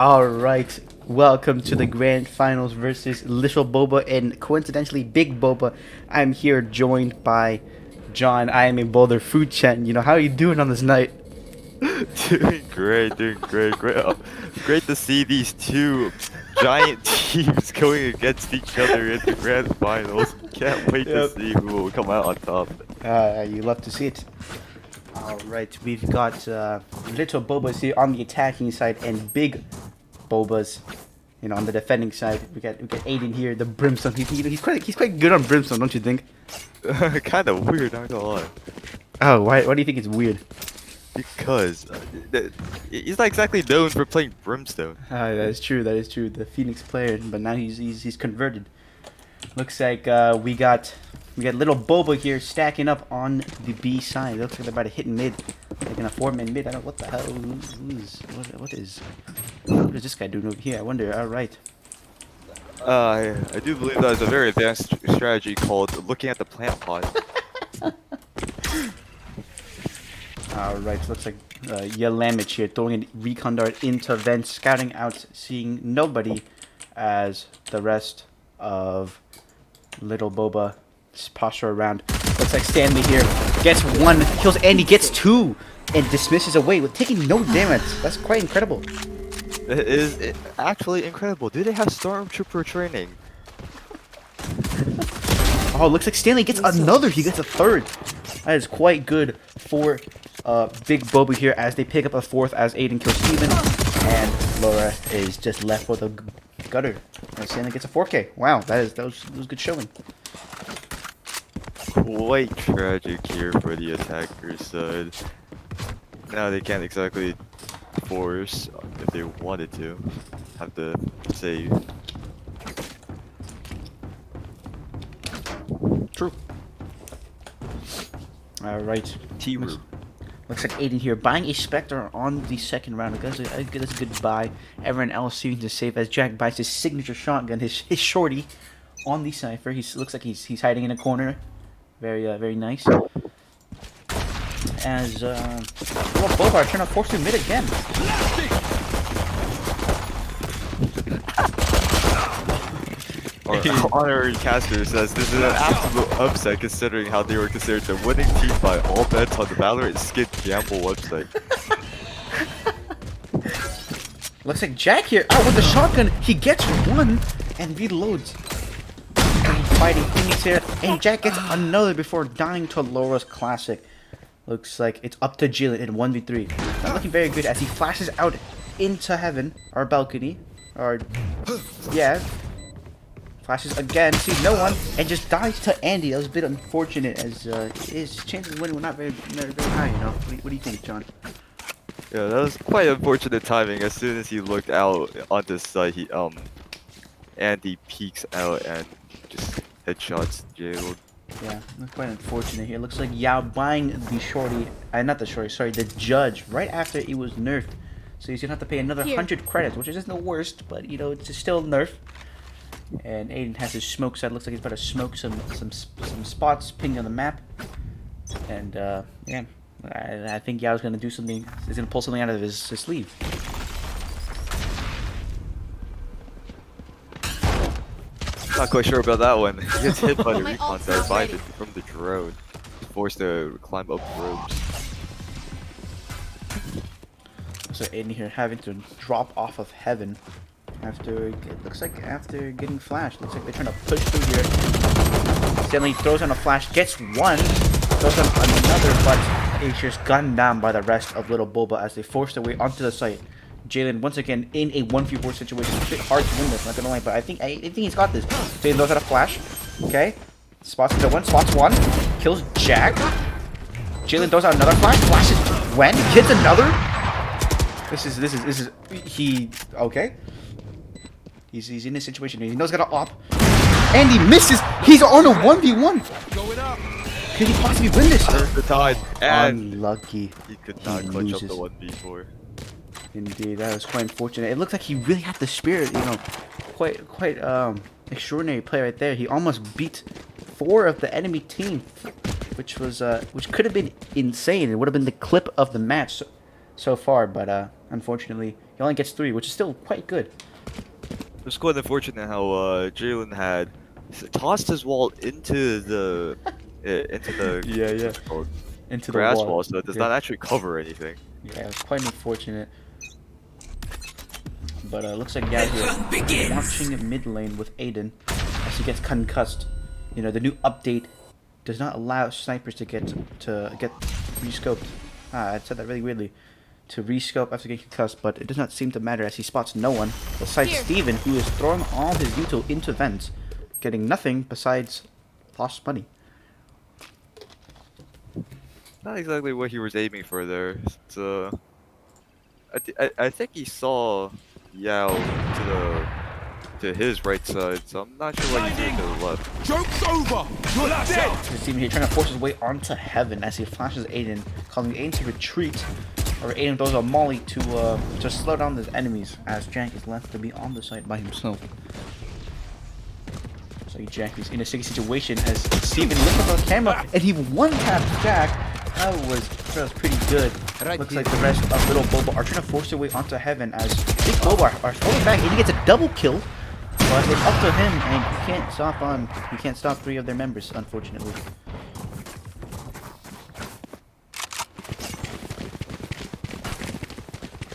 Alright, welcome to the grand finals versus Little Boba and coincidentally Big Boba. I'm here joined by John. I am in Boulder Food Chat. How are you doing on this night? Doing great, great. Great to see these two giant teams going against each other in the grand finals. Can't wait to Yep. see who will come out on top. You love to see it. Alright, we've got Little Bobas here on the attacking side and Big Bobas, on the defending side. We got Aiden here, the Brimstone. He's quite good on Brimstone, don't you think? Kind of weird, not gonna lie. Oh, why do you think it's weird? Because he's not exactly known for playing Brimstone. That is true. That is true. The Phoenix player, but now he's converted. Looks like we got little Boba here stacking up on the B side. Looks like they're about to hit mid, like in a 4-man mid. I don't know what the hell. What is this guy doing over here? I wonder. All right. I do believe that is a very advanced strategy called looking at the plant pot. All right. Looks like Yalamich here throwing a recon dart into vent, scouting out, seeing nobody, as the rest of little Boba posture around. Looks like Stanley here gets one, kills Andy, gets two, and dismisses away with taking no damage. That's quite incredible. It is actually incredible. Do they have Stormtrooper training? Oh, looks like Stanley gets another. He gets a third. That is quite good for Big Boba here as they pick up a fourth as Aiden kills Steven. And Laura is just left with a gutter. And Stanley gets a 4K. Wow, that was good showing. Quite tragic here for the attackers side. Now they can't exactly force, if they wanted to, have to save. True. Alright. T-Room. Looks like Aiden here buying a Spectre on the second round. That's a good buy. Everyone else seems to save as Jack buys his signature shotgun, his shorty, on the Cypher. He looks like he's hiding in a corner. Very nice. As well, Bobar trying to force to mid again. Our honorary caster says this is an absolute upset considering how they were considered the winning team by all bets on the Valorant Skin Gamble website. Looks like Jack here out with the shotgun. He gets one and reloads. Fighting Phoenix here, and Jack gets another before dying to Laura's classic. Looks like it's up to Jillian in 1v3. Not looking very good as he flashes out into heaven, our balcony, yeah. Flashes again, sees no one, and just dies to Andy. That was a bit unfortunate as his chances of winning were not very high, What do you think, John? Yeah, that was quite unfortunate timing. As soon as he looked out onto site, Andy peeks out and just headshots Jalen. Yeah, that's quite unfortunate here. Looks like Yao buying the shorty, not the shorty, sorry, the judge right after it was nerfed. So he's gonna have to pay another 100 credits, which isn't the worst, but it's still nerf. And Aiden has his smoke side. Looks like he's about to smoke some spots, ping on the map. And yeah, I think Yao's gonna do something. He's gonna pull something out of his sleeve. Not quite sure about that one. He gets hit by the recon dart from the drone. Forced to climb up ropes. So Aiden here having to drop off of heaven after after getting flashed. Looks like they're trying to push through here. Stanley throws on a flash, gets one, throws on another, but is just gunned down by the rest of Little Boba as they force their way onto the site. Jalen once again in a 1v4 situation. It's a bit hard to win this, not gonna lie, but I think he's got this. Jalen throws out a flash. Okay. Spots the one, spots one, kills Jack. Jalen throws out another flash, flashes when hits another. This is he okay. He's in a situation he knows he's got to op. And he misses. He's on a 1v1. Going up. Could he possibly win this? The tide. And unlucky. he could not clutch up the 1v4. Indeed, that was quite unfortunate. It looked like he really had the spirit, quite extraordinary play right there. He almost beat 4 of the enemy team, which could have been insane. It would have been the clip of the match so far, but Unfortunately, he only gets 3, which is still quite good. It's quite unfortunate how Jalen had tossed his wall into the Yeah, yeah. what's it called, Into the grass wall. wall, so it does Yeah, not actually cover anything. yeah, it was quite unfortunate. But looks like Yao here watching mid lane with Aiden as he gets concussed. You know, the new update does not allow snipers to get rescoped. I said that really weirdly. To rescope after getting concussed, but it does not seem to matter as he spots no one besides Steven, who is throwing all his util into vents, getting nothing besides lost money. Not exactly what he was aiming for there. It's, I think he saw Yao to his right side, so I'm not sure why he threw it to the left. Joke's over! You're dead! Steven here trying to force his way onto heaven as he flashes Aiden, calling Aiden to retreat. Or Aiden throws a molly to slow down his enemies as Jack is left to be on the side by himself. So Jack is in a sticky situation as Steven looks up on the camera and he one-taps Jack. That was pretty good. Looks like the rest of Little Boba are trying to force their way onto heaven as Big Boba are falling back and he gets a double kill. But it's up to him and he can't stop 3 of their members, unfortunately.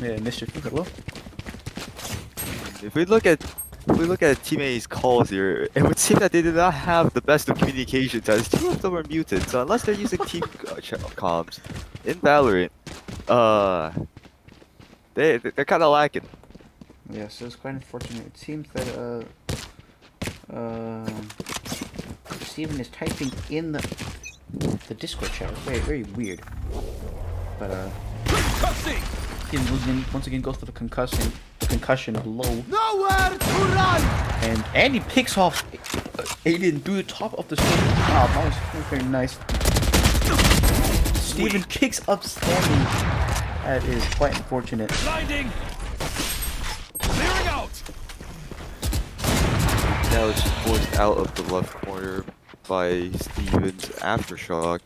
Yeah, Mr. Hello? If we look at teammates' calls here, it would seem that they do not have the best of communications, as 2 of them are muted. So unless they're using team comms in Valorant, they're kind of lacking. Yeah, so it's quite unfortunate. It seems that Steven is typing in the Discord chat. It's very, very weird. But Steven once again goes for the concussion below. Nowhere to run! And he picks off Aiden through the top of the stage. Wow, that was very nice. Steven picks up Stanley. That is quite unfortunate. Blinding! Clearing out! Now it's forced out of the left corner by Steven's aftershock.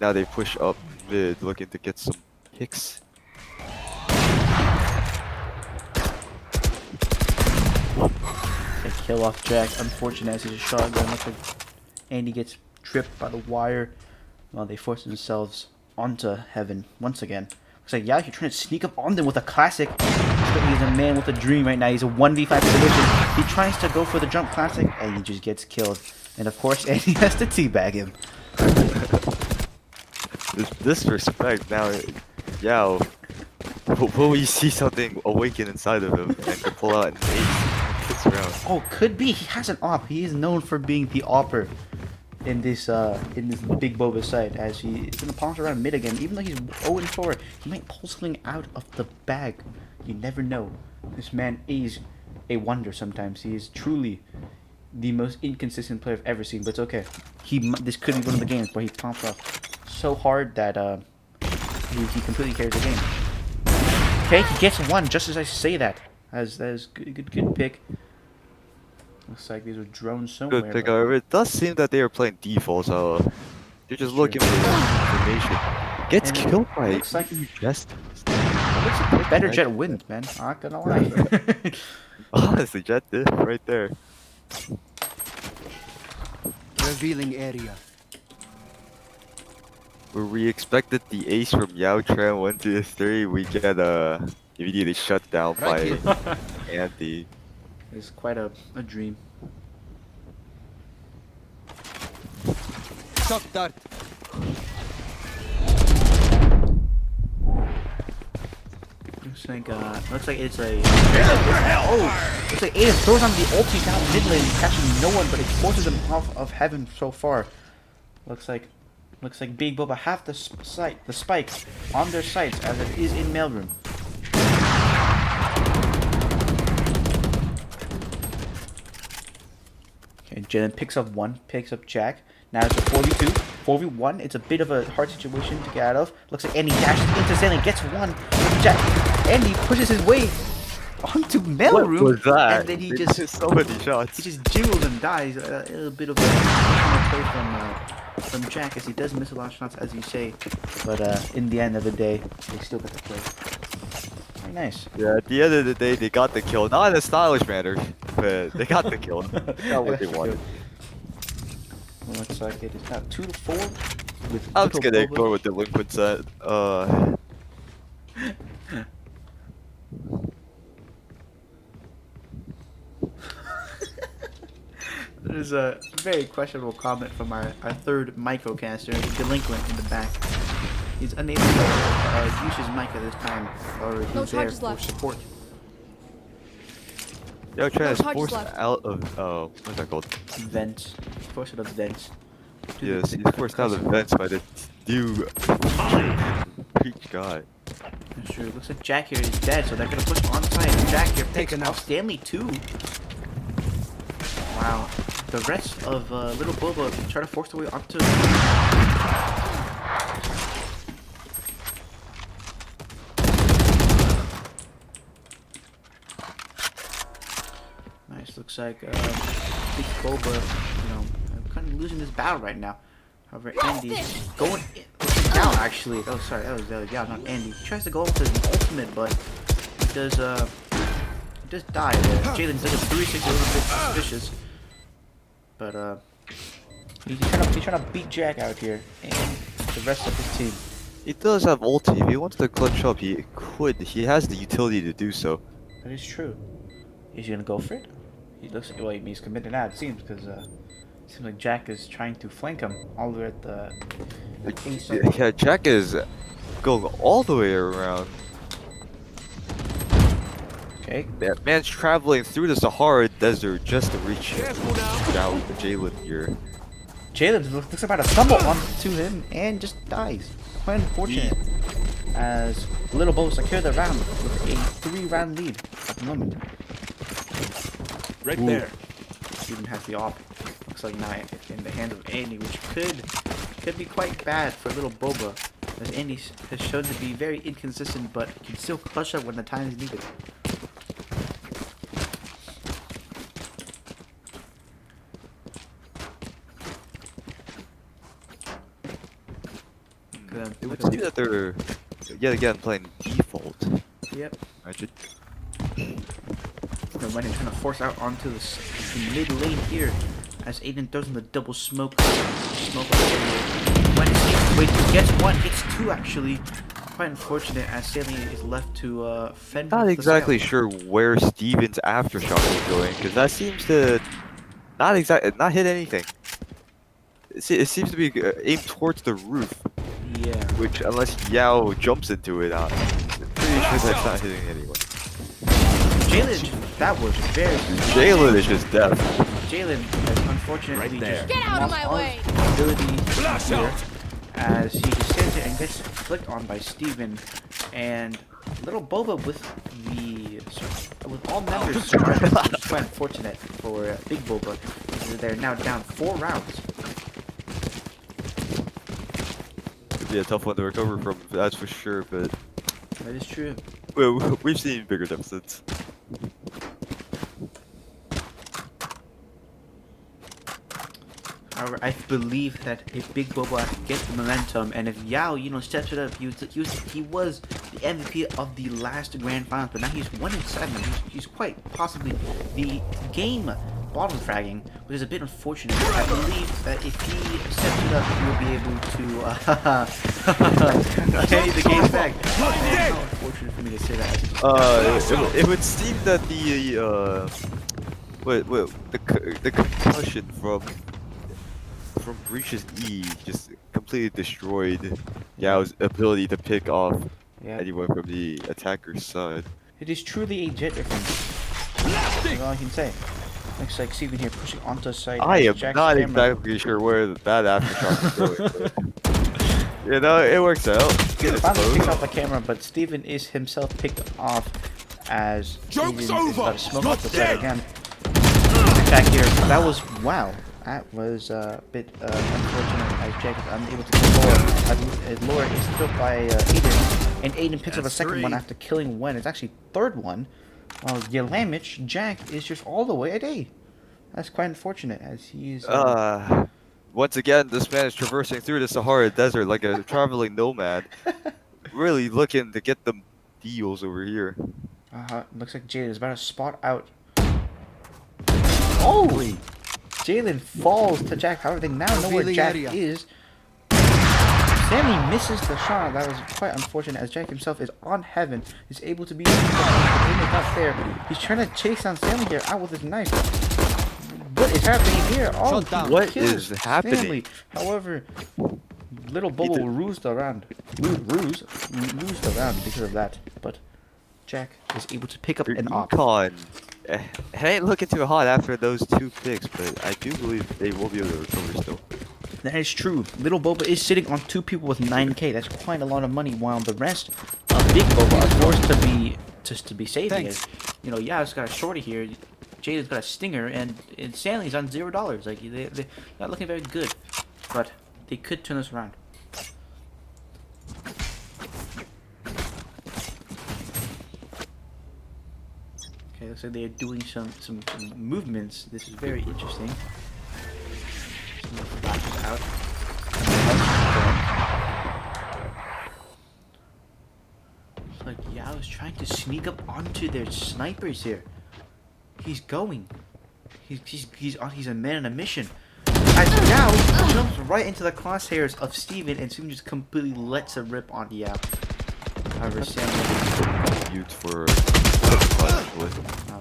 Now they push up mid, looking to get some picks. They kill off Jack. Unfortunate as he's a shotgun. Looks like Andy gets tripped by the wire while they force themselves onto heaven once again. Looks like Yao, you're trying to sneak up on them with a classic. He's a man with a dream right now. He's a 1v5 position. He tries to go for the jump classic and he just gets killed. And of course, Andy has to teabag him. This disrespect now, Yao. Will we see something awaken inside of him and can pull out an ace this round? Oh, could be. He has an op. He is known for being the opper in this big Boba side, as he is gonna pause around mid again. Even though he's 0-4, he might pull something out of the bag. You never know. This man is a wonder sometimes. He is truly the most inconsistent player I've ever seen, but it's okay. This could be one of the games where he pops off so hard that he completely carries the game. Okay, he gets 1 just as I say that. That is good pick. Looks like these are drones somewhere. Good pick, however. It does seem that they are playing default, so they're just looking for information. Gets killed by looks like Jest. better Jet wins, man. Not gonna lie. Honestly, Jet did right there. Revealing area. Where we expected the ace from Yao Tran 1 to 3, we get immediately shut down by Andy. It's quite a dream. Shock dart. Looks like it's a. Oh, looks like Aiden throws on the ulti down mid lane, catching no one, but it forces him off of heaven so far. Looks like Big Boba have the spike on their sights as it is in mailroom. Okay, Jalen picks up Jack. Now it's a 4v2, 4v1. It's a bit of a hard situation to get out of. Looks like Andy dashes into Stanley, gets 1 with Jack. Andy pushes his way onto mailroom. What was that? And then he just so many shots. He just jiggles and dies. A little bit of a play from Jack, as he does miss a lot of shots, as you say. But in the end of the day, they still get the play. Very nice. Yeah, at the end of the day, they got the kill. Not in a stylish manner, but they got the kill. They got what they wanted. Well, looks like it is now 2-4 with I'm just little gonna Boba. ignore what Delinquent said. There's a very questionable comment from our third microcaster, Delinquent, in the back. He's unable to use his mic at this time, or No he's there charges for left. support. Yo, trying No to charges force left. out of what's that called? Vents. Force it of vents. To Yes, the- he's forced out of vents by the new preach guy. That's true. Looks like Jack here is dead, so they're gonna push onside. And Jack here picks Taken off out. Stanley too. Wow. The rest of Little Boba try to force their way onto. Nice. Looks like Big Boba, you know, kind of losing this battle right now. However, Andy's going down actually. Oh, sorry, that was yeah, not Andy. He tries to go into the ultimate, but he does die. Jalen does a 360, a little bit suspicious, but he's trying to beat Jack out here and the rest of his team. He does have ulti. If he wants to clutch up, he could. He has the utility to do so. That is true. Is he gonna go for it? He looks like, well, he's committed now. It seems because it seems like Jack is trying to flank him all the way at the. Yeah, Jack is going all the way around. Okay. That man's traveling through the Sahara Desert just to reach Careful now. down Jalen here. Jalen looks about to stumble onto him and just dies. Quite unfortunate. As Little Bo secure the round with a 3-round lead at the moment. Right Ooh. there. Steven has the op. Looks like now in the hands of Andy, which could be quite bad for Little Boba, as Andy has shown to be very inconsistent, but can still clutch up when the time is needed. It would seem that they're yet again playing default. Yep. Imagine. They're running, trying to force out onto the mid lane here, as Aiden throws in the double smoke. When he gets one, gets two actually. Quite unfortunate, as Stanley is left to fend. Not with the exactly scout. sure where Steven's aftershock is going, because that seems to not hit anything. It seems to be aimed towards the roof, Yeah. which unless Yao jumps into it, I'm pretty sure that's not hitting anyone. Jalen, that was very. Jalen is just deaf. Jalen has unfortunately Right there. just Get out of lost my all way. his ability Blast here, out. as he just stands there and gets flicked on by Steven, and Little Boba with all members surrounded, which is quite unfortunate for Big Boba, because they're now down 4 rounds. It'd be a tough one to recover from, that's for sure. But That is true. we've seen bigger deficits. However, I believe that if Big Boba gets the momentum, and if Yao, steps it up, he was the MVP of the last Grand Finals, but now he's 1-7. He's quite possibly the game bottom fragging, which is a bit unfortunate. I believe that if he steps it up, he will be able to carry the game back. Man, how unfortunate for me to say that. It would seem that the concussion from Breach's E just completely destroyed Yao's ability to pick off Yeah, anyone from the attacker's side. it is truly a jet difference. That's all I can say. Looks like Steven here pushing onto the side. I am Jack's not camera. exactly sure where that aftershock is going. But, it works out. Get it Finally picks close. off the camera, but Steven is himself picked off as Joke's Steven is over. about to smoke Not off the dead. side again. Attack here. That was wow. That was a bit unfortunate as Jack is unable to kill Laura. As Laura is killed by Aiden, and Aiden picks up a That's second one three. after killing one. It's actually third one. While Yelamich, Jack is just all the way at A. That's quite unfortunate as he's. Once again, this man is traversing through the Sahara Desert like a traveling nomad, really looking to get the deals over here. Looks like Jalen is about to spot out. Oh! Jalen falls to Jack. However, they now know where Jack is. Stanley misses the shot. That was quite unfortunate as Jack himself is on heaven. He's able to be the aim is not there. He's trying to chase down Stanley here out with his knife. What is happening here? Oh, What is happening? Stanley. However, little Bobo rused around. Rused around because of that. But Jack is able to pick up an op. Econ. It ain't looking too hot after those 2 picks, but I do believe they will be able to recover still. That is true. Little Boba is sitting on 2 people with 9k. That's quite a lot of money. While the rest of Big Boba are forced to be saving it. You know, Yav's got a shorty here. Jada's got a stinger, and Stanley's on $0. Like they're not looking very good, but they could turn this around. Okay, looks like they're doing some movements. This is very interesting. Some more flashes out. Looks like Yao is trying to sneak up onto their snipers here. He's going. He's a man on a mission. As Yao jumps right into the crosshairs of Steven, and Steven just completely lets a rip on Yao. However, Sam Mute for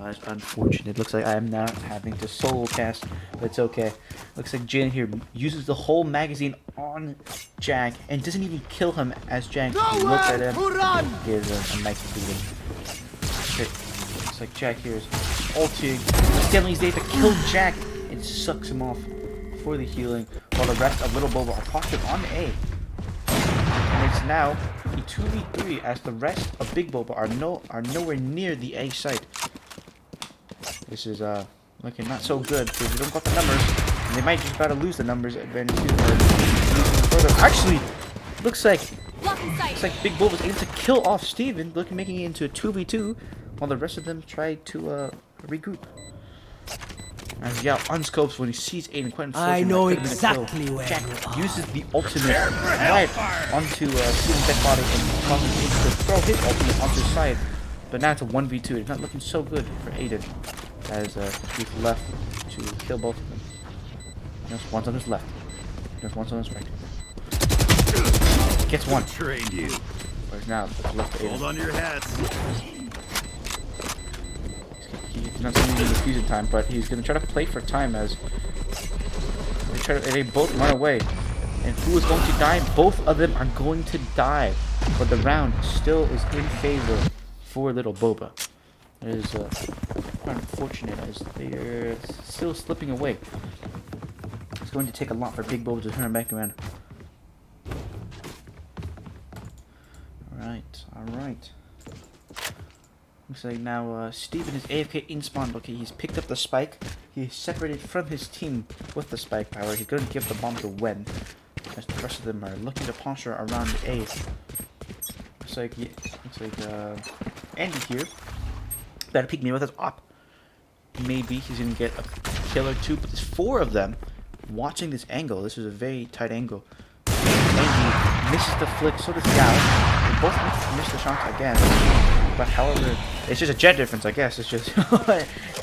that's unfortunate. Looks like I am now having to solo cast, but it's okay. Looks like Jin here uses the whole magazine on Jack and doesn't even kill him as Jack looks at him. Gives a nice beating. Okay. Looks like Jack here is ulting. Stanley's there to kill Jack and sucks him off for the healing, while the rest of Little Boba are postured on A. And it's now a 2v3 as the rest of Big Boba are nowhere near the A site. This is looking not so good because they don't got the numbers, and they might just about to lose the numbers advantage further. Actually, looks like Big Boba's able to kill off Steven, making it into a 2v2, while the rest of them try to regroup. As Yao unscopes when he sees Aiden, quite unfortunate. I know exactly where Jack uses the ultimate right onto Steven's dead body and causes him to throw his ultimate onto his side. But now it's a 1v2. It's not looking so good for Aiden, as he's left to kill both of them. There's one's on his left. There's one's on his right. Gets one. Trained you. Whereas now it's left to Aiden. Hold on to your hats. He's not seeing any fusion time, but he's gonna try to play for time as they both run away. And who is going to die? Both of them are going to die, but the round still is in favor for Little Boba. It is quite unfortunate as they're still slipping away. It's going to take a lot for Big Boba to turn back around. Alright. Looks like now Steven is AFK in spawn. Okay, he's picked up the spike. He's separated from his team with the spike power. He's going to give the bomb to Wen, as the rest of them are looking to posture around the A. Looks like Andy here. Better peek me with his op. Maybe he's going to get a kill or two, but there's 4 of them watching this angle. This is a very tight angle. Andy misses the flick, so does Gal. They both miss the shots again. But however, it's just a jet difference, I guess. It's just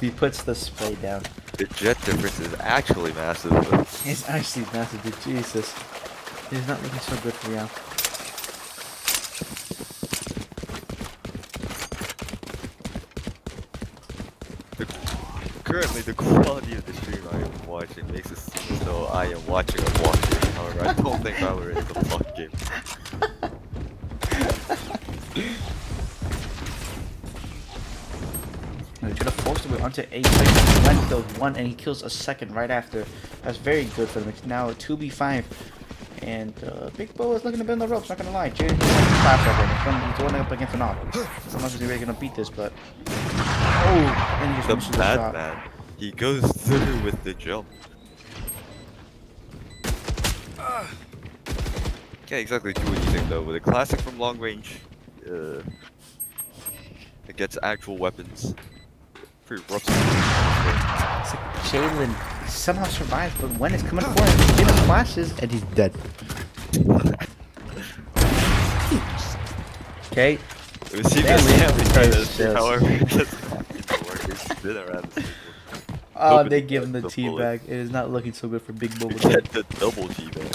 he puts the spray down. The jet difference is actually massive. It's actually massive, dude. Jesus. It's not looking so good for Yao. Currently, the quality of the stream I am watching makes it seem as though I am watching a block game. However, I don't think I were in the block game. They try to force the way onto A site. Len kills 1 and he kills a second right after. That's very good for them. It's now a 2v5. And Big Bo is looking to bend the ropes, not gonna lie. Jaden has claps over. He's going up against an op. I'm not sure he's really gonna beat this, but. Oh! And he just misses The the shot. madman. He goes through with the jump. Can't exactly do anything though. With a classic from long range, it gets actual weapons. Pretty rough. It's like Jalen somehow survives, but when it's coming for him, Jalen flashes and he's dead. Okay. It was Team Stanley Stanley trying to is see, just- however, it didn't work. It's been around the circle. Oh, Nobody they give him the gets tea bullet. bag. It is not looking so good for Big Boba. Get the double G, man.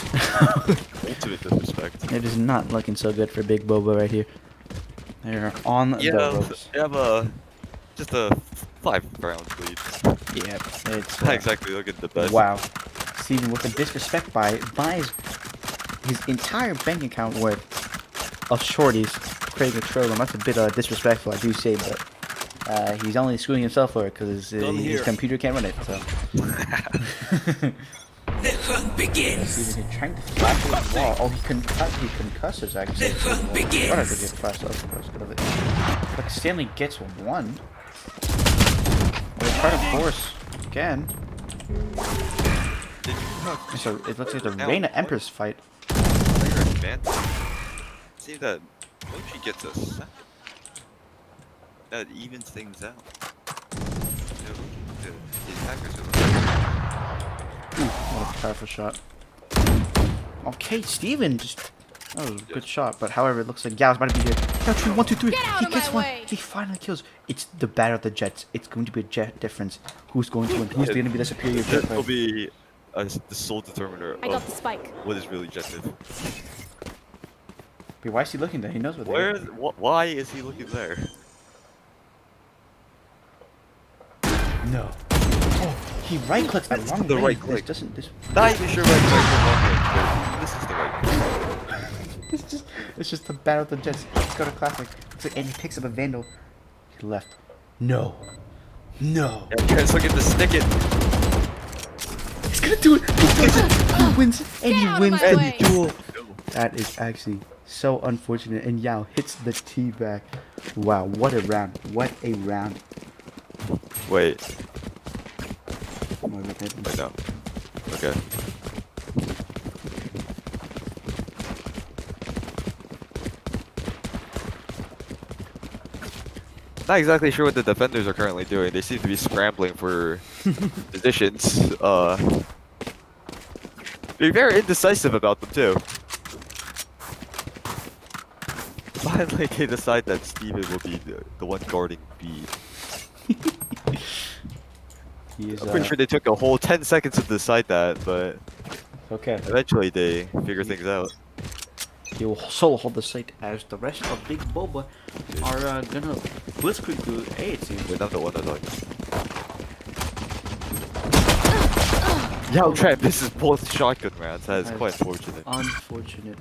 Ultimate disrespect. It is not looking so good for Big Boba right here. They're on the ropes. They have just a 5-round lead. Yeah, it's Not exactly looking the best. wow. Steven with the disrespect buys his entire bank account worth of shorties, creating a trail. That's a bit disrespectful, I do say, but he's only screwing himself for it because his computer can't run it. So. The hunt begins. Steven trying to flash to the wall. Oh, he concusses actually. The hunt I begins. thought I could get flashed up. That was good of it. But Stanley gets one. They try to force again. So it looks like the Reign of Empress fight. See that Mochi gets a second. That evens things out. The attackers are What a powerful shot. Okay, Steven just. That was a good shot, but however, it looks like Gal's about to be here. Gal, 3, 1, 2, 3. Get out He of gets my one. way. He finally kills. It's the battle of the Jets. It's going to be a jet difference. Who's going to win? Who's going to be the superior jet That player? will be the sole determiner I got of the spike. what is really objective. Wait, why is he looking there? He knows what they Where? are. Why is he looking there? No. Oh, he right clicks at long the range. right click. This doesn't. This. Not even sure where but this is the right click. It's just the battle of the Jets. Let's go to classic. It's like, and he picks up a Vandal. He left. No. No. Yeah, guys, look at the stick it. He's gonna do it. He does it. He wins and he Get out of wins my the way. duel. That is actually so unfortunate. And Yao hits the T back. Wow, what a round. What a round. Wait. Oh my God. Wait, no. Okay. Not exactly sure what the defenders are currently doing. They seem to be scrambling for positions. They're very indecisive about them too. Finally, they decide that Steven will be the one guarding B. He is, I'm pretty sure they took a whole 10 seconds to decide that, but okay. eventually they figure things out. He will solo hold the site as the rest of Big Boba are gonna blitzkrieg to A, it seems. Wait, I'm the one that's like. Yo, Trap, this is both shotgun rounds. That is quite unfortunate. Unfortunate.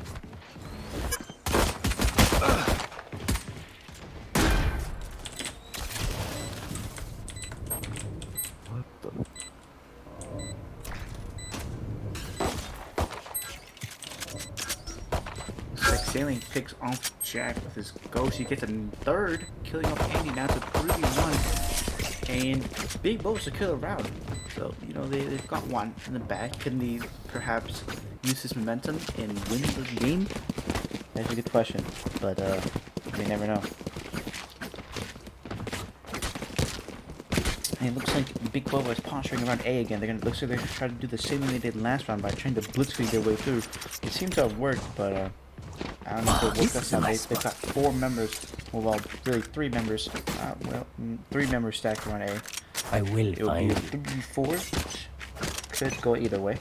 What the? Sailing picks off Jack with his ghost. He gets a third, killing off Andy now to 3-1. And Big Bo's a killer round. So, you know, they've got one in the bag. Can they perhaps use this momentum and win the game? That's a good question. But, you never know. And it looks like Big Boba is posturing around A again. Looks like they're trying to do the same thing they did last round by trying to blitzkrieg their way through. It seems to have worked, but I don't know if it worked this time. They've got 4 members. Well, really 3 members. 3 members stacked around A. I will It will be 3-4, which could go either way.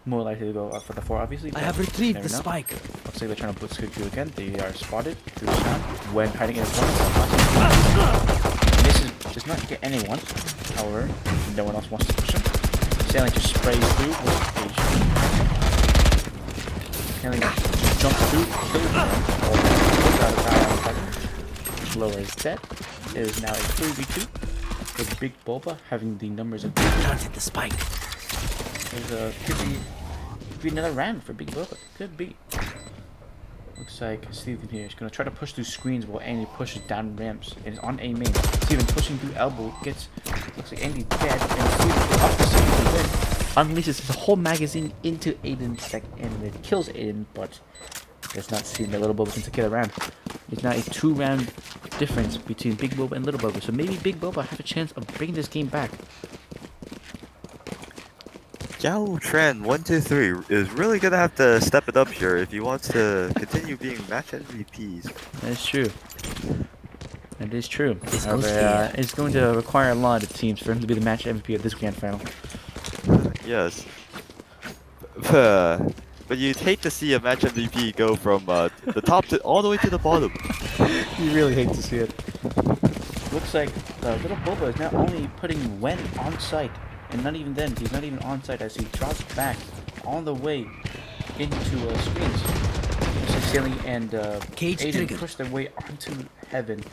More likely to go for the 4, obviously. I but have you retrieved never the know. spike. Looks like they're trying to blitzkrieg through again. They are spotted through the sound when hiding in a corner. Misses, does not get anyone. However, no one else wants to push him. Stanley just sprays through with Page. Stanley just jumps through, kills him. Lower is dead. It is now a 3v2 with Big Boba having the numbers of Planted the spike. could be another round for Big Boba. Could be. Looks like Steven here is going to try to push through screens while Andy pushes down ramps. It is on A main. Steven pushing through elbow gets, looks like Andy dead, and Steven off the scene to win. Unleashes his whole magazine into Aiden's deck, and it kills Aiden, but does not seem that Little Boba can take it around. It's now a 2-round difference between Big Boba and Little Boba, so maybe Big Boba have a chance of bringing this game back. Yao Tren 123 is really gonna have to step it up here if he wants to continue being match MVPs. That's true. That is true. This However, goes here. it's going to require a lot of teams for him to be the match MVP of this grand final. Yes. But you'd hate to see a match MVP go from the top to all the way to the bottom. You really hate to see it. Looks like little Boba is now only putting Wen on site, and not even then, he's not even on site as he drops back all the way into screens. So Stanley and Cage Aiden triggered. push their way onto Heaven,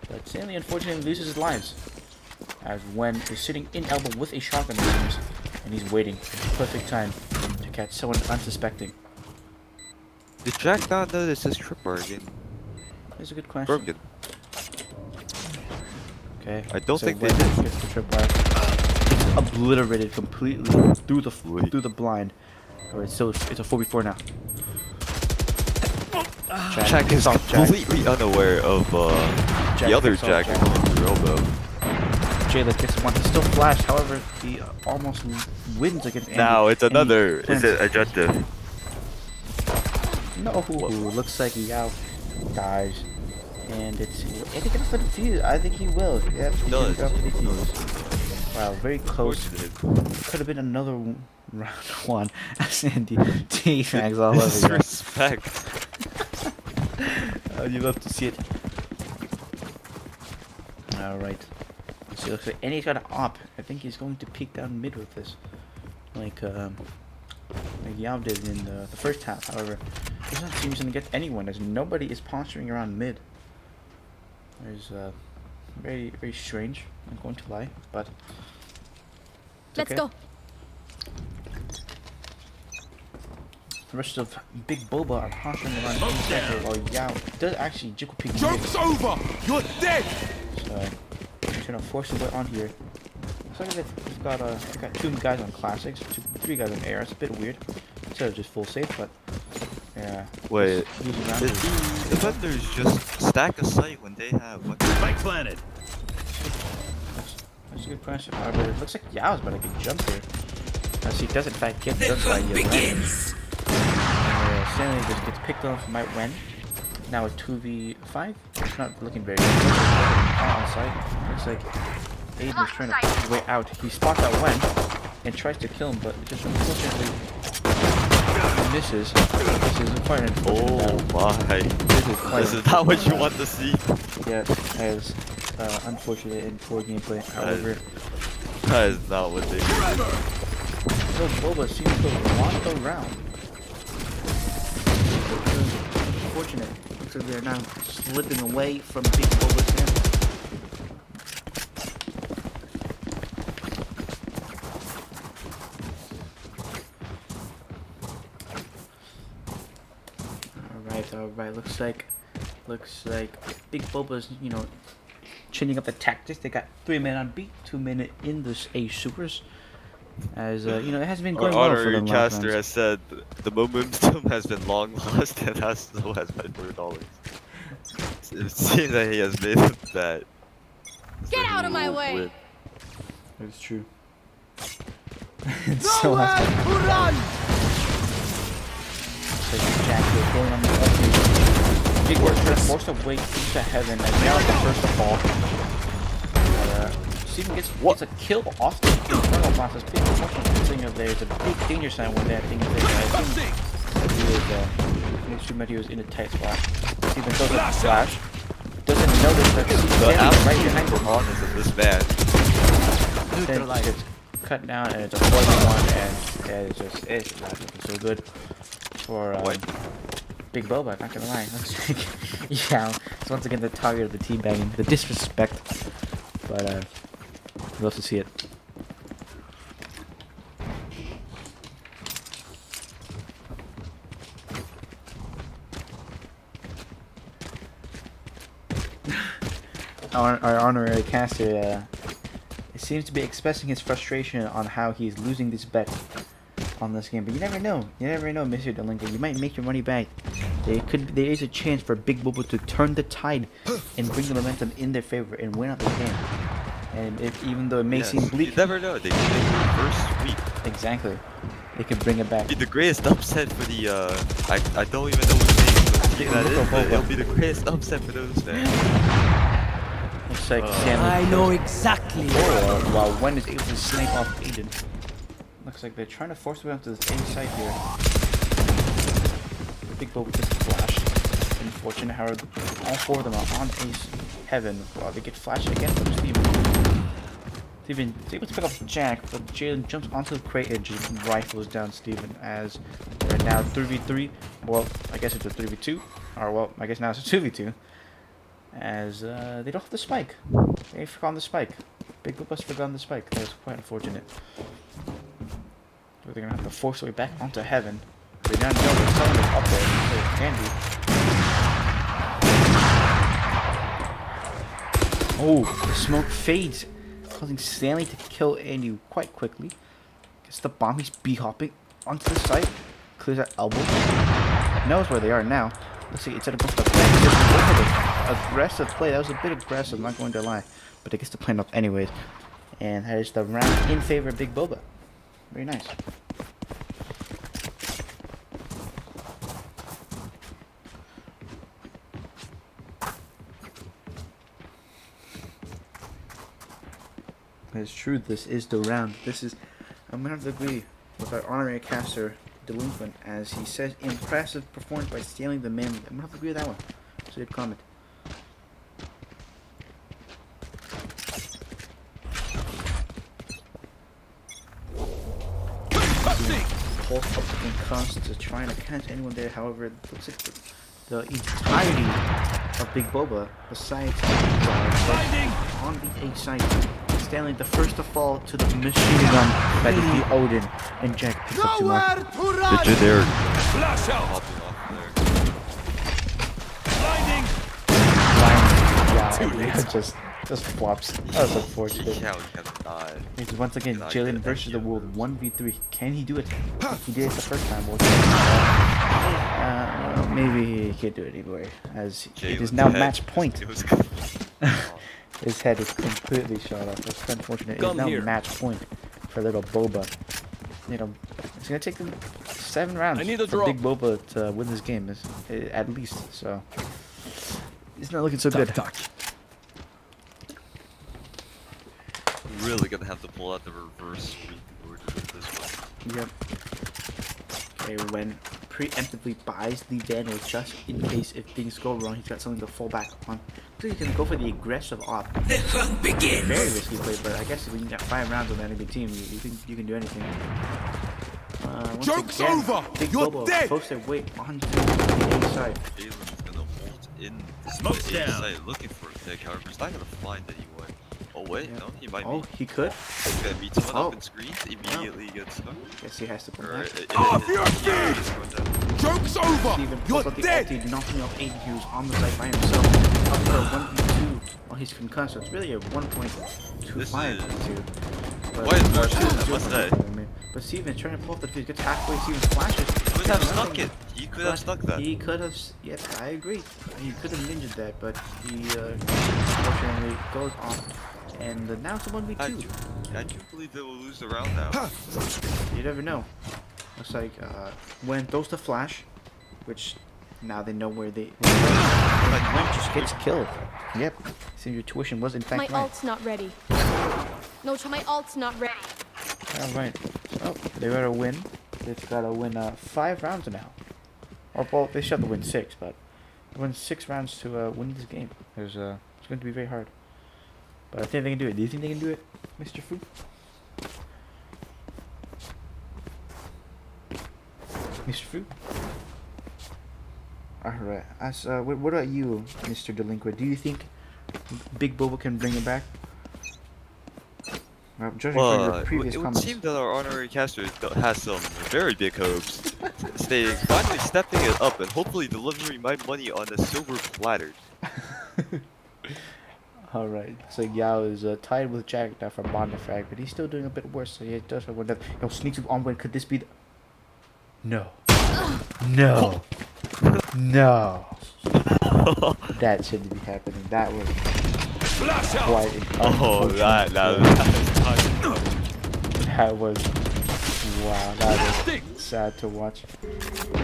but Stanley unfortunately loses his lives as Wen is sitting in elbow with a shotgun, it seems, and he's waiting for the perfect time to catch someone unsuspecting. Did Jack not notice his trip again? That's a good question. Broken. Okay. I don't think they Wen did. gets the trip wire. It's obliterated completely through the blind. Alright, so it's a 4v4 now. Jack is soft Jack. completely unaware of Jack the other picks off Jack Jack. going through elbow. Jayla gets one. He's still flashed. However, he almost wins against Andy. Now it's and he another. Is turns. it adjunctive? No, looks like Yao dies. And it's. I think it's for the fuse. I think he will. Yep, he's No, gonna it's- go for the fuse. Wow, very close. Unfortunate. Could have been another round one. Sandy T-Mags all over again. Disrespect. You love to see it. Alright. So it looks like Andy's got an op. I think he's going to peek down mid with this. Like Yao did in the first half. However, he's not seems to get anyone as nobody is posturing around mid. There's very, very strange, I'm going to lie, but it's Let's okay. go. The rest of Big Boba are posturing around in center while Yao does actually jiggle peek mid. Joke's over! You're dead! So I'm trying to force a way on here. Looks like they've got two guys on classics, three guys on air. It's a bit weird. Instead of just full safe, but yeah. Wait, just using round did two. the defenders just stack a site when they have what? Spike planted. That's a good question. However, it looks like Yao's about to get jumped here. As he does in fact get The jumped by hunt Yen. begins. Stanley just gets picked off by Wen. Now a 2v5. It's not looking very good. All on site. Looks like Aiden is trying to push his way out. He spots out Wen and tries to kill him, but just unfortunately misses. This is quite an unfortunate Oh battle. my! This is quite This is not what you want to see. Yeah, as unfortunate in poor gameplay. However, That is not what they do. little Boba seems to want the round. Unfortunate. Looks like they're now slipping away from Big Boba's hand. Alright. Looks like Big Boba's, chinning up the tactics. They got 3 men on beat, 2 men in this A supers. As it hasn't been Our going well for honorary them last caster rounds. has said the momentum has been long lost and so has my $4. It seems that he has made that. Get out of my will way. win. That's true. So has Jack is going on the offense. Big work trying to force a way into Heaven as now the first to fall. Steven gets a kill off the internal process. Big unfortunate thing of there's a big danger sign when that thing is there. I think he was in a tight spot. Steven goes up flash. Doesn't notice that Steven's The standing right behind him. performance of this man. Then he gets cut down and it's a 4v1 and it's not looking so good for Big Boba, not gonna lie. Looks like it's once again the target of the teabagging, the disrespect. But we'd love to see it. Our honorary caster seems to be expressing his frustration on how he's losing this bet on this game. But you never know. You never know, Mr. Delinka. You might make your money back. There is a chance for Big Boba to turn the tide and bring the momentum in their favor and win out the game. And even though it may seem bleak, You never know. They could make the first sweep. exactly, they could bring it back. Be the greatest upset for the I don't even know what name of the team that Look is, at but Boba. it'll be the greatest upset for those fans. Looks like Stanley. I know exactly. While Wen is able to snipe off Aiden. Looks like they're trying to force their way onto this A side here. The big boat just flashed. Unfortunate, however, all four of them are on Ace Heaven. While they get flashed again from Steven. Steven is able to pick up Jack, but Jalen jumps onto the crate and just rifles down Steven as they're now 3v3. Well, I guess it's a 3v2. Or, well, I guess now it's a 2v2. As they don't have the spike. They forgot the spike. Big Boba's forgotten the spike. That was quite unfortunate. They're gonna have to force their way back onto Heaven. They now know that someone is up there, so it can be. Oh, the smoke fades, causing Stanley to kill Andy quite quickly. Gets the bomb, he's b-hopping onto the site, clears that elbow. Knows where they are now. Looks like instead of going for the plan, he just went for the aggressive play. That was a bit aggressive, not going to lie. But it gets the plan up anyways. And that is the round in favor of Big Boba. Very nice. It's true, this is the round. This is, I'm gonna have to agree with our honorary caster, Delinquent, as he says, impressive performance by stealing the manly. I'm gonna have to agree with that one. It's a good comment. Pulse up the concuss to trying to catch anyone there. However, it looks like the entirety of Big Boba, besides on the A side, Stanley the first to fall to the machine gun that is the Odin, and Jack picks up too much. The generic. Flash out. Popping off there. Blinding. Yeah, just flops. That was unfortunate. He can't die. It's once again Cannot Jalen get versus the that world 1v3. Can he do it? He did it the first time. Well, maybe he can't do it anyway, as it is now match point. It was His head is completely shot off. That's unfortunate. It's now match point for little Boba. You know, it's gonna take them 7 rounds for Big Boba to win this game, at least. So it's not looking so good. really gonna have to pull out the reverse streak in order to win this one. Yep. Okay, when preemptively buys the Vandal just in case if things go wrong, he's got something to fall back on. So you can go for the aggressive op. The hunt begins. Very risky play, but I guess if we can get 5 rounds on the enemy team, you can do anything. Once Joke's again, over! Big You're Boba dead! Posts their weight onto the A side. Jalen's gonna ult in Smoke's the A down. side looking for a pick, however, he's not gonna find anyone. Oh wait, Yeah. no, he might Oh, be. he could. He's gonna meet someone Oh. up and screen, immediately gets stuck. Guess he has to come Or, back. Off your yeah, feet! he's going down. Joke's over! Steven You're pulls out the dead! ulti, knocking off Aiden, who's on the site by himself. Up to a 1v2 while he's concussed. So it's really a 1.25 This But Why is more Steven's shit, I doing must say. something, man. But Steven's trying to pull off the defeat, gets halfway, Steven flashes. He could have Nothing. stuck it. He could have But stuck that. He could have, yep, I agree. He could have ninja'd that, but he unfortunately goes off. And now it's a 1v2. I do believe they will lose the round now. You never know. Looks like when throws the flash, which now they know where they. Like Gwen just gets killed. Yep. So your tuition was in My fact right. ult's not ready. No, my ult's not ready. All right. So they gotta win. They've gotta win 5 rounds now. Or well, they should have to win 6, but they win 6 rounds to win this game. It's going to be very hard. But I think they can do it. Do you think they can do it, Mr. Fu? Mr. Fu? Alright. What about you, Mr. Delinquent? Do you think Big Boba can bring it back? Judging from your previous it would comments. seem that our honorary caster has some very big hopes, stating finally stepping it up and hopefully delivering my money on a silver platter. Alright, so Yao is tied with Jack now for Bondefrag, but he's still doing a bit worse, so he does have one death. Yo, sneaks on win. Could this be the... No. No. No. That shouldn't be happening. That was Flash out! quite Oh, that was... Wow, that was sad to watch.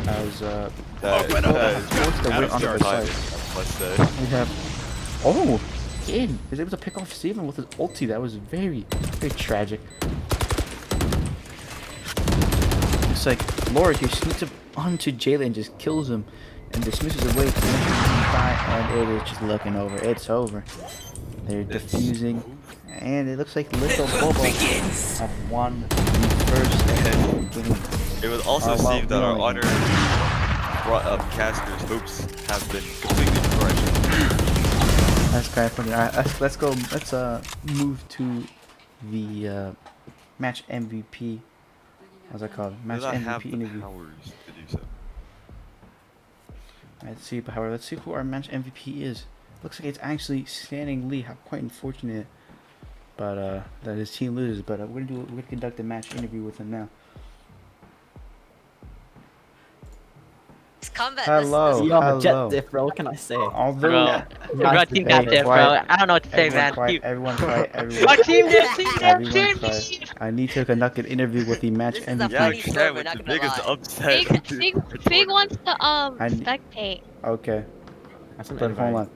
As, that forced the win on the time, side. I must say. We have... Oh! in. He was able to pick off Steven with his ulti. That was very, very tragic. It's like Laura here sneaks up onto Jayla and just kills him and dismisses away to and it is just looking over. It's over. They're defusing and it looks like Little Bobo have won the first game. It would also well, seem that we our only honored brought up casters' hopes have been completely crushed. That's kind of funny. Alright, let's go. Let's move to the match MVP. What's that called? Match Do not have MVP the interview. powers to do so. Let's see, however, let's see who our match MVP is. Looks like it's actually Standing Lee. How quite unfortunate, but that his team loses. But we're gonna conduct a match interview with him now. Combat. Hello, Yo, hello. jet diff, bro. What can I say? Although, Bro, team got this, bro. I don't know what to say, man. Everyone quiet, everyone. Our team this, team this, Everyone team quiet. this. I need to conduct an interview with the match This is a MVP. Yeah, funny Ken story, with not the gonna biggest lie. upset. Fig wants to I- spectate. Okay, That's an but invite. hold on.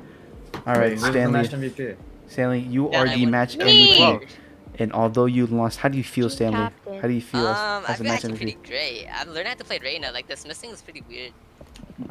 All right, Who's the match Stanley. MVP? Stanley, you Yeah, are I the won. match Me! MVP. And although you lost, how do you feel, Team Stanley? captain. How do you feel I as a feel match actually MVP? pretty great. I'm learning how to play Reina. Like this missing is pretty weird.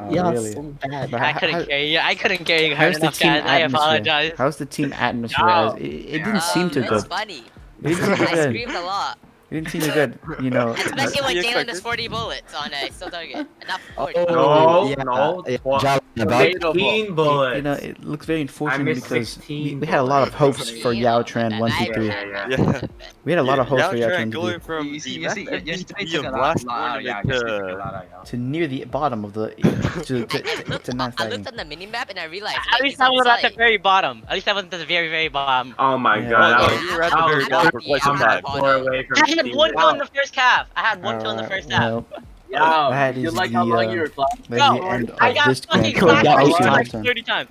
Oh, Yeah, really? so bad. But I how- couldn't carry you. I couldn't carry you hard How's the enough, team guys. I atmosphere? apologize. How's the team atmosphere? No. It didn't seem too It's good. funny. It didn't seem too I good. screamed a lot. It didn't seem too good. You know. Especially when you Jalen expected. does 40 bullets on a still target. Not 40. No, yeah, no. yeah, Well, Jala, debatable. 15 bullets. You know, it looks very unfortunate missed because 16 we had a lot of bullets. hopes for Yao Tran 1, 2, 3. Yeah. We had a lot of hopes Yao for Yao Tran Tran to, going from You see, the took MVP a of lot, last yeah, tournament you took a to lot, yeah. to near the bottom of the to not I fighting. looked on the minimap and I realized. At wait, least he's I was at the outside. very bottom. At least I wasn't at the very, very bottom. Oh my Yeah. god, Well, that you was were at the I'm very happy. bottom for quite some I'm time. happy. far away from I had Steve. one kill in the first half. I had one kill in the first half. Well, Yeah, that you is like how the, long you were flying? that's the No, end I of got this fucking game. Cool, flashed yeah, I'll see you yeah. like next time. 30 times.